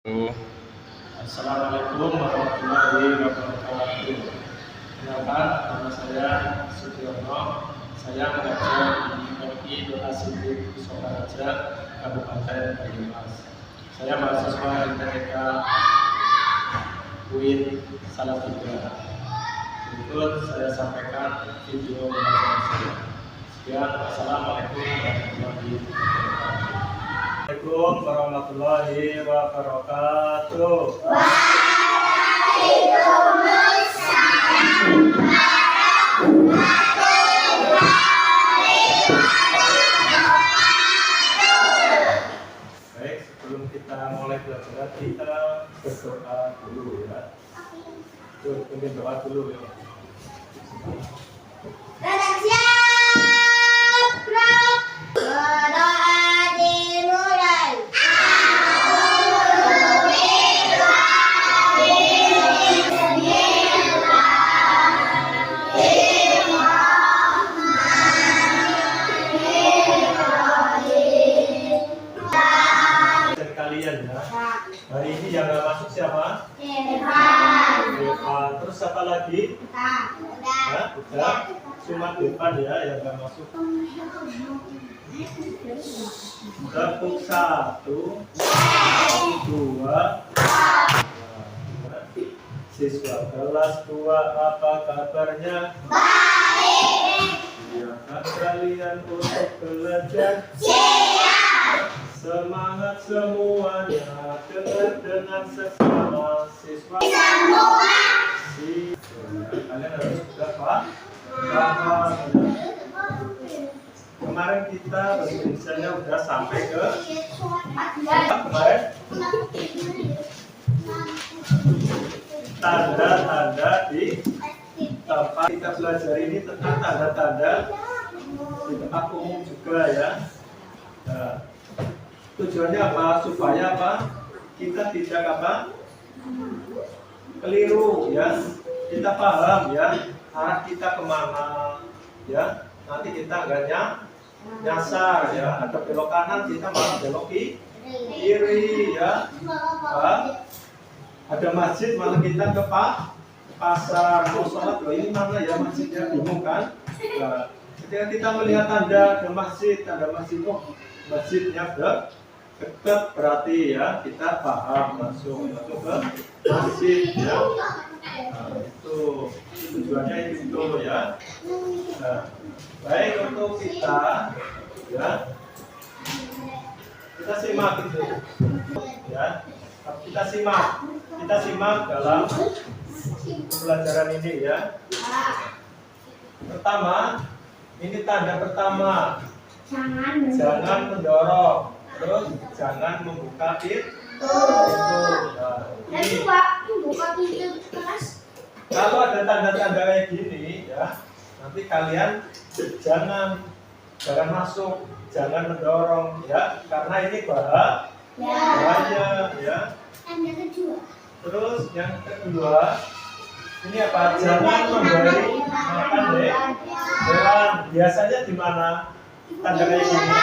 Assalamualaikum warahmatullahi wabarakatuh. Kenalkan, nama saya Sutyono. Saya mengajar di MI Doa Sidik Sokaraja, Kabupaten Banyumas. Saya mahasiswa ITK UIN Salatiga. Berikut saya sampaikan video pengajaran saya. Sekian, Assalamualaikum warahmatullahi wabarakatuh. Assalamualaikum warahmatullahi wabarakatuh. Baik, sebelum kita mulai belajar kita berdoa dulu ya. Mungkin doa dulu ya. Hari ini yang nggak masuk siapa? Devan. Terus siapa lagi? Udah. Cuma Devan ya yang nggak masuk. Tepuk 1, 2. Siswa kelas 2 apa kabarnya? Baik. Siapkah kalian untuk belajar? Semangat semuanya, dengan sesama siswa semua. Kalian harus dapat paham. Kemarin kita bahasa Indonesia udah sampai ke kemarin tanda-tanda di tempat kita belajar ini tentang tanda-tanda di tempat umum juga ya. Nah, tujuannya apa? Supaya apa? Kita tidak apa? Keliru ya. Kita paham ya arah kita kemana ya. Nanti kita nggak nyasar ya. Ada belok kanan kita malah belok kiri ya. Ada masjid malah kita ke pasar. Mau sholat loh ini mana ya masjidnya, bingung kan? Nah, ketika kita melihat tanda masjid masjidnya dekat berarti ya kita paham masuk ke masjid ya. Nah, itu tujuannya itu ya. Nah, baik untuk kita ya, kita simak itu ya. Kita simak dalam pelajaran ini ya. Pertama, ini tanda pertama. Jangan mendorong. Terus jangan membuka pintu. Nah, ini membuka pintu kelas. Kalau ada tanda-tanda kayak gini ya, nanti kalian jangan masuk, jangan mendorong ya, karena ini bahaya ya. Terus yang kedua, ini apa? Jangan memberi makan hewan. Biasanya di mana tanda kayak gini?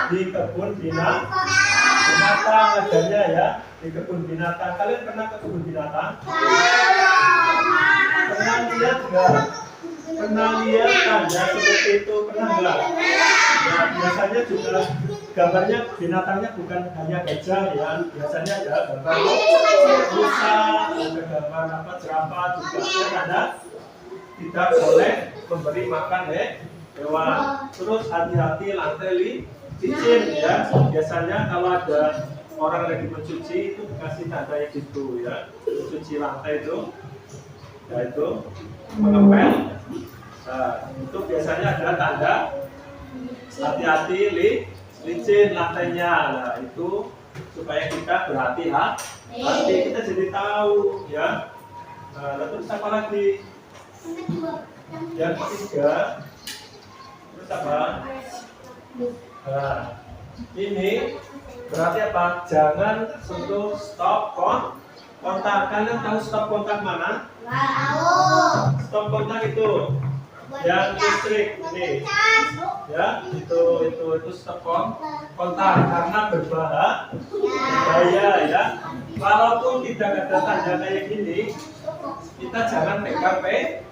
Di kebun binatang adanya ya, di kebun binatang. Kalian pernah ke kebun binatang? Pernah lihat nggak? Pernah lihat tanda seperti itu? Pernah nggak? Ya, biasanya juga gambarnya binatangnya bukan hanya gajah ya, biasanya ada gambar rusa, ada gambar jerapah juga ada. Tidak boleh memberi makan hewan. Terus hati-hati lantai licin ya. Biasanya kalau ada orang lagi mencuci itu dikasih tanda gitu ya. Mencuci lantai itu, ya itu mengepel. Nah, itu biasanya ada tanda hati-hati licin lantainya. Nah, itu supaya kita berhati-hati, kita jadi tahu ya. Nah, terus apa lagi? Yang ketiga, terus apa? Nah, ini berarti apa? Jangan sentuh stop kontak. Kalian tahu stop kontak mana? Stop kontak itu yang listrik ini ya, itu stop kontak karena berbahaya ya. Walaupun tidak ada tanda kayak gini, kita jangan pegang pegang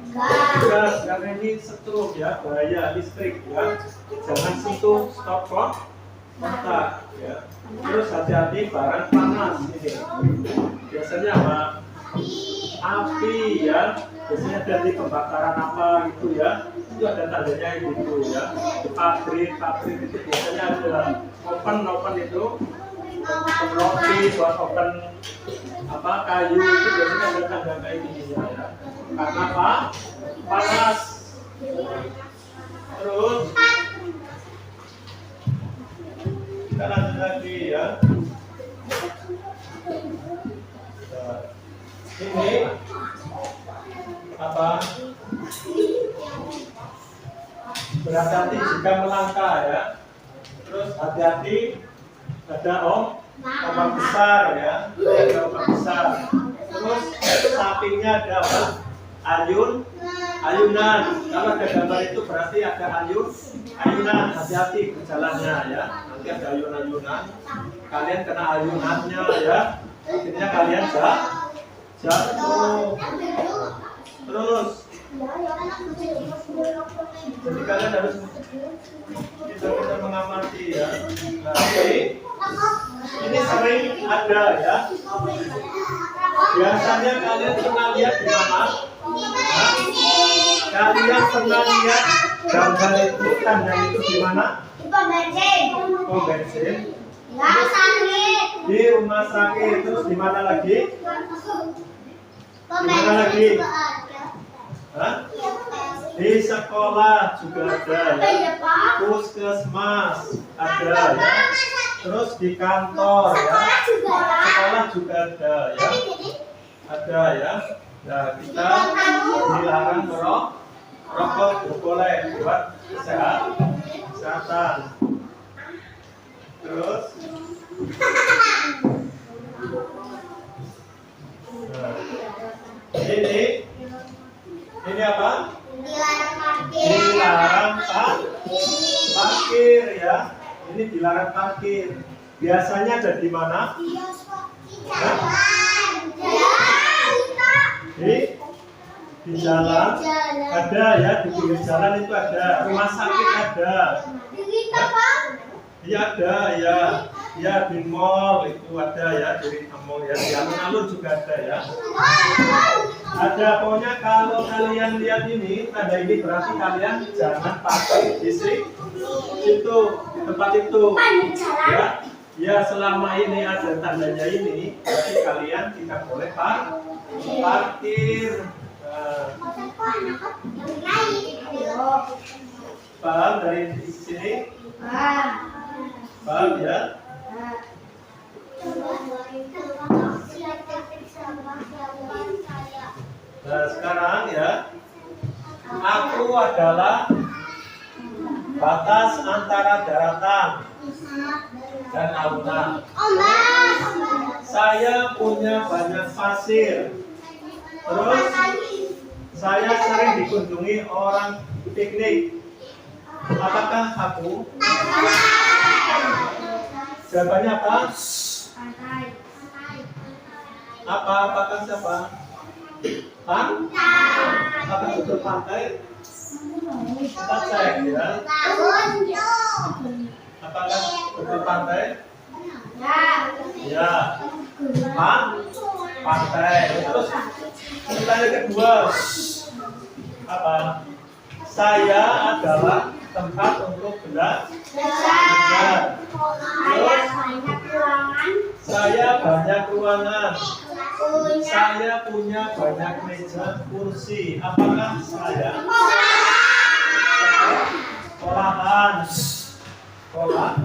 karena ini stroke ya, bahaya listrik ya. Jangan sentuh stop kontak ya. Terus hati-hati barang panas ini. Biasanya apa? Api ya. Biasanya dari pembakaran apa gitu ya. Itu ada tandanya gitu ya. Di pabrik itu biasanya ada open itu. Roti buat open apa kayu itu biasanya ada tanda kayak gini ya. Karena apa? Panas. Terus kita lanjut lagi ya. Nah, ini apa? Berhati-hati jika melangkah ya. Terus hati-hati ada ombak besar ya, ada ombak besar. Terus sampingnya ada apa? Ayunan. Kalau ada gambar itu berarti ada ayunan. Hati-hati berjalannya ya. Nanti ada ayunan. Kalian kena ayunannya ya. Akhirnya kalian jatuh. Terus jadi kalian harus bisa mengamati ya. Ini sering ada ya. Biasanya kalian pernah lihat di mana? Kalian pernah lihat gambar itu, tanda itu di mana? Oh, bensin. Di rumah sakit. Terus di mana lagi? Di mana lagi? Hah? Di sekolah juga ada ya. Puskesmas ada ya. Terus di kantor ya. Sekolah juga ada ya. Ada ya. Nah, kita dilarang merokok, boleh buat kesehatan. Terus nah, ini apa? Dilarang parkir ya. Ini dilarang parkir. Biasanya ada di mana? Di jalan ada ya, di pinggir jalan itu ada. Rumah sakit ada. Iya ada ya. Ya di mall itu ada ya, di mall ya. Di alun-alun juga ada ya. Ada, pokoknya kalau kalian lihat ini tanda ini berarti kalian jangan pakai di situ, di tempat itu ya. Ya selama ini ada tandanya ini berarti kalian tidak boleh parkir. Paham dari sini? Paham ya? Nah sekarang ya, aku adalah batas antara daratan dan lautan. Saya punya banyak pasir. Terus saya sering dikunjungi orang piknik. Apakah aku? Jawabannya apa? Apakah siapa? Apakah betul pantai? Kita cek ya. Apakah betul pantai? Ya. Pantai. Terus pertanyaan kedua, apa? Saya adalah tempat untuk belajar. Terus saya banyak ruangan. Saya punya banyak meja, kursi. Apakah saya? Sekolahan.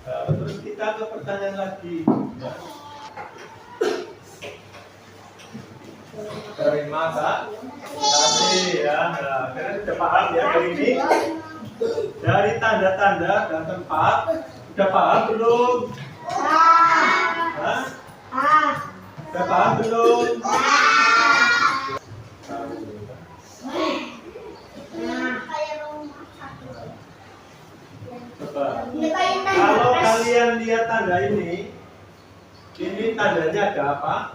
Terus kita ke pertanyaan lagi. Terima kasih ya. Nah, kalian sudah paham ya dari ini? Dari tanda-tanda dan tempat. Sudah paham belum? Hah? Sudah paham belum? Coba. Kalau kalian lihat tanda ini, tandanya ada apa?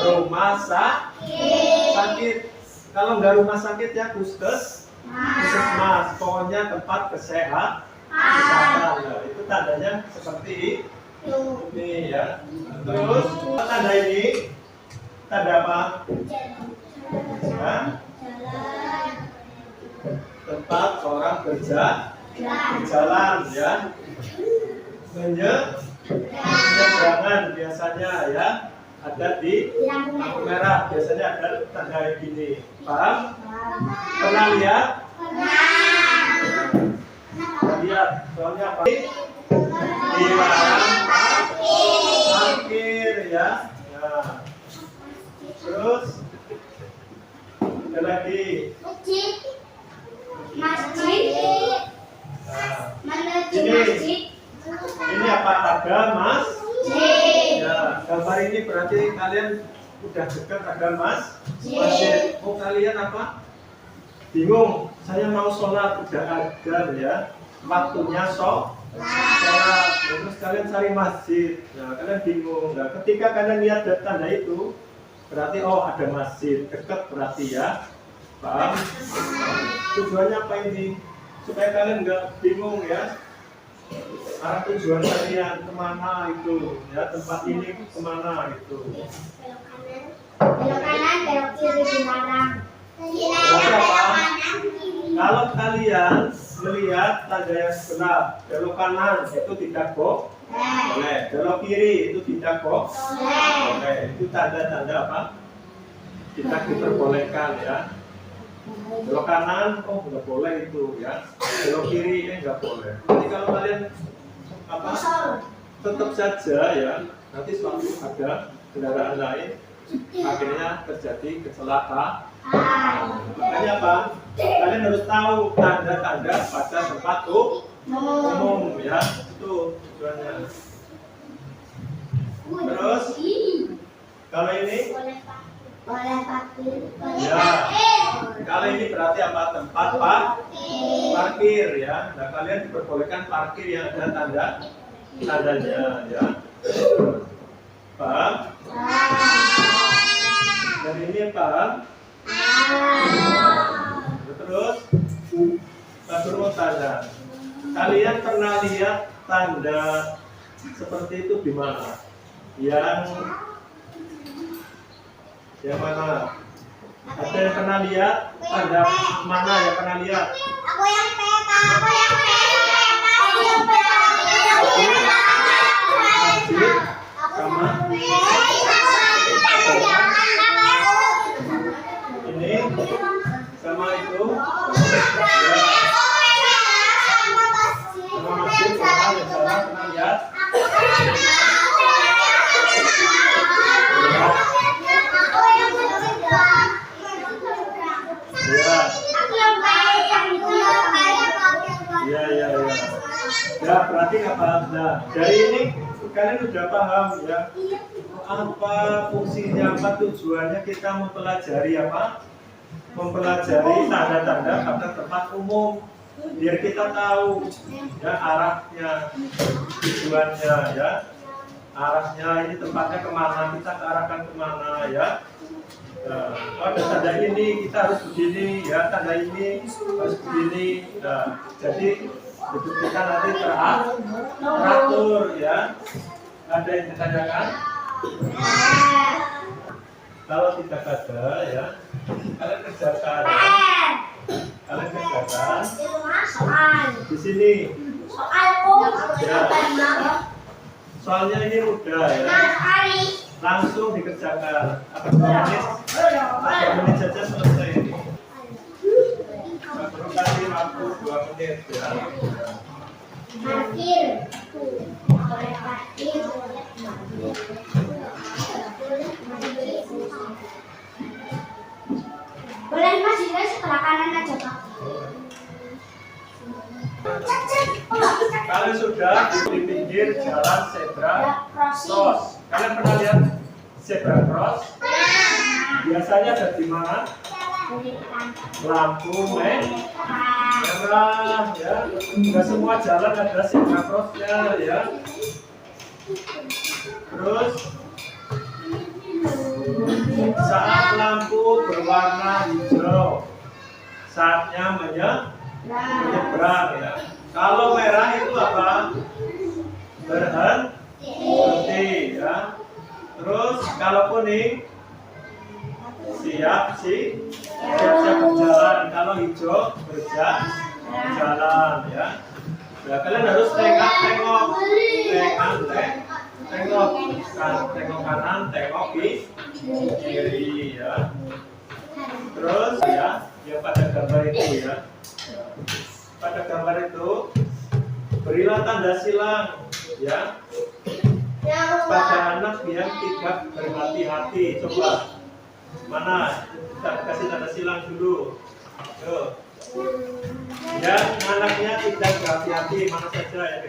Rumah sakit. Kalau nggak rumah sakit ya puskesmas. Pokoknya tempat kesehatan. Nah, itu tandanya seperti ini ya. Terus tanda ini tanda apa? Hah? Tempat orang berjalan ya. Menyeberangan biasanya ya ada di lampu merah, biasanya ada tanda gini. Paham? Pernah lihat? Lihat, soalnya apa? Dilarang parkir ya. Nah. Terus ada lagi. Masjid. Menuju masjid. Ini apa? Ada masjid. Ya, gambar ini berarti kalian udah dekat ada masjid. Oh, kalian apa? Bingung. Saya mau sholat udah ada ya. Waktunya sholat. Terus kalian cari masjid. Nah, kalian bingung. Nah, ketika kalian lihat tanda itu, berarti oh ada masjid dekat berarti ya. Paham? Tujuannya apa ini? Supaya kalian nggak bingung ya. Arah tujuan kalian kemana itu ya, tempat ini kemana itu. Belok kanan, belok kiri dilarang. Berarti apa? Kalau kalian melihat tanda yang sebelah belok kanan itu tidak boleh, belok kiri itu tidak boleh. Itu tanda-tanda apa? Tidak diperbolehkan ya. Belok kanan, oh nggak boleh itu ya. Belok kiri ini nggak boleh. Jadi kalau kalian apa? Tetap saja ya. Nanti suatu ada kendaraan lain, akhirnya terjadi kecelakaan. Makanya apa? Kalian harus tahu tanda-tanda pada tempat umum ya. Itu tujuannya. Terus kalau ini Boleh parkir. ya, kalau ini berarti apa? Tempat parkir ya. Nah, kalian diperbolehkan parkir yang ada tandanya ya. Paham? Dan ini paham? Terus satu tanda. Kalian pernah lihat tanda seperti itu di mana? Yang mana? Ada yang pernah lihat? Tanda mana yang pernah lihat? Aku yang peta. Masjid sama ini sama itu ya. Sama masjid pernah lihat? Ya. Ya, berarti apa? Nah, dari ini kalian sudah paham ya apa fungsinya, apa tujuannya kita mempelajari apa? Mempelajari tanda-tanda pada tempat umum biar kita tahu ya arahnya, tujuannya ya. Arahnya ini tempatnya kemana, kita arahkan kemana ya. Nah, pada tanda ini kita harus begini ya, tanda ini harus begini. Nah, jadi hidup kita nanti teratur ya. Ada yang ditanyakan? Kalau tidak ada ya, kalian kerjakan. Kalian kerjakan di sini. Ya. Soalnya ini mudah ya. Langsung dikerjakan. Apa 2 menit? 2 menit saja selesai ini. Perlu kasih waktu 2 menit ya. Parkir. Boleh parkir. Boleh masjidnya sebelah kanan aja, Pak. Kalian sudah di pinggir jalan zebra cross. Kalian pernah lihat zebra cross? Biasanya ada di mana? Lampu merah ya. Enggak semua jalan ada zebra crossnya ya. Terus saat lampu berwarna hijau, saatnya menyeberang ya. Kalau merah itu apa? Berhenti ya. Terus kalau kuning siap-siap berjalan. Kalau hijau berjalan ya. Ya kalian harus tengok kanan, tengok kiri ya. Terus ya pada gambar itu ya. Pada gambar itu berilah tanda silang ya pada anak yang tidak berhati-hati. Coba mana kita kasih tanda silang dulu. Tuh. Yang anaknya tidak berhati-hati mana saja ya.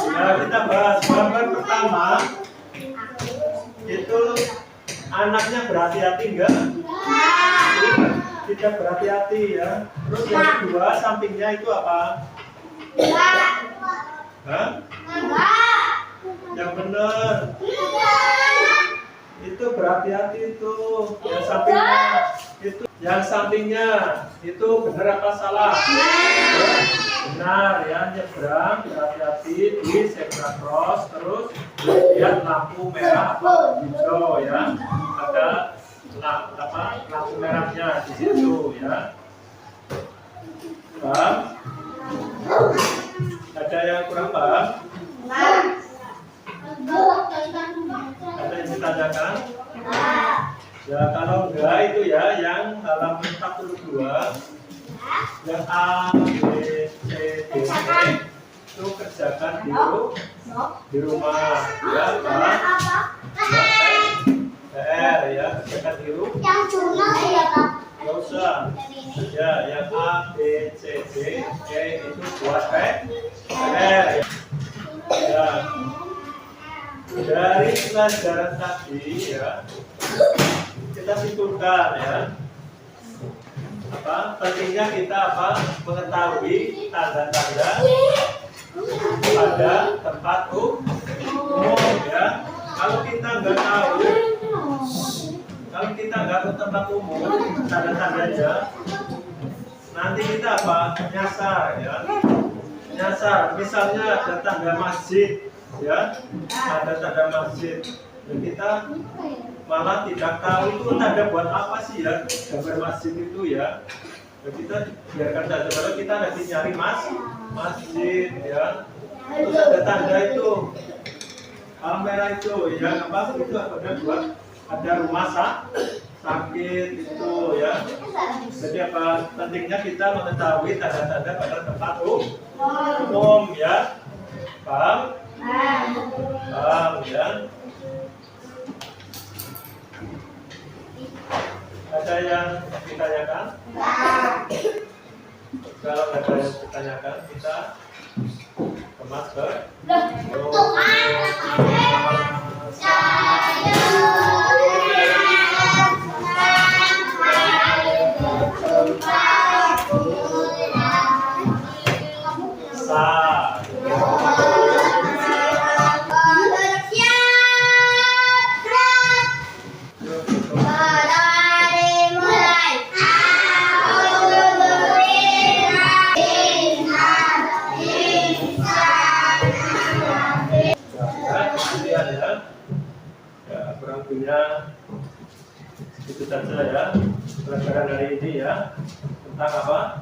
Nah, kita bahas gambar pertama itu anaknya berhati-hati enggak? Tidak berhati-hati ya. Terus yang kedua sampingnya itu apa? Hah? Yang benar. Itu berhati-hati itu. Yang sampingnya itu benar apa salah? Benar ya, nyebrang berhati-hati di zebra cross. Terus lihat lampu merah atau hijau ya. Ada lampu merahnya di situ ya. Paham? Ada yang kurang paham? Ada yang ditanyakan? Ya kalau enggak itu ya yang halaman 42 yang A, B, C, D, E itu kerjakan di rumah ya Pak. PR ya kerjakan di rumah. Yang jurnal ya Pak. Nggak usah. Ya yang A, B, C, D, E itu buat PR ya. Dari pelajaran tadi ya kita simpulkan ya apa pentingnya kita mengetahui tanda-tanda pada tempat umum ya. Kalau kita nggak tahu tempat umum tanda-tandanya, nanti kita nyasar misalnya ada tanda masjid ya, ada tanda masjid dan kita malah tidak tahu itu tanda buat apa sih ya gambar masjid itu ya. Dan kita biarkan saja kalau kita nanti nyari masjid ya. Terus ada tanda itu merah itu ya apa itu ada buat ada rumah sakit itu ya. Jadi apa pentingnya kita mengetahui tanda-tanda pada tempat umum ya. Paham ya. Ada yang ditanyakan? Kalau ada yang ditanyakan, kita kemas ke itu saja ya pelajaran hari ini ya tentang apa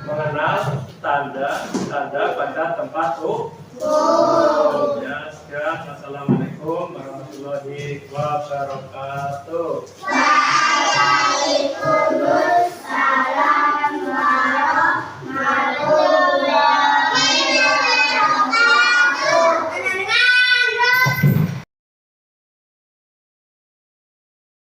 mengenal tanda pada tempat ya. Sekian, assalamualaikum warahmatullahi wabarakatuh.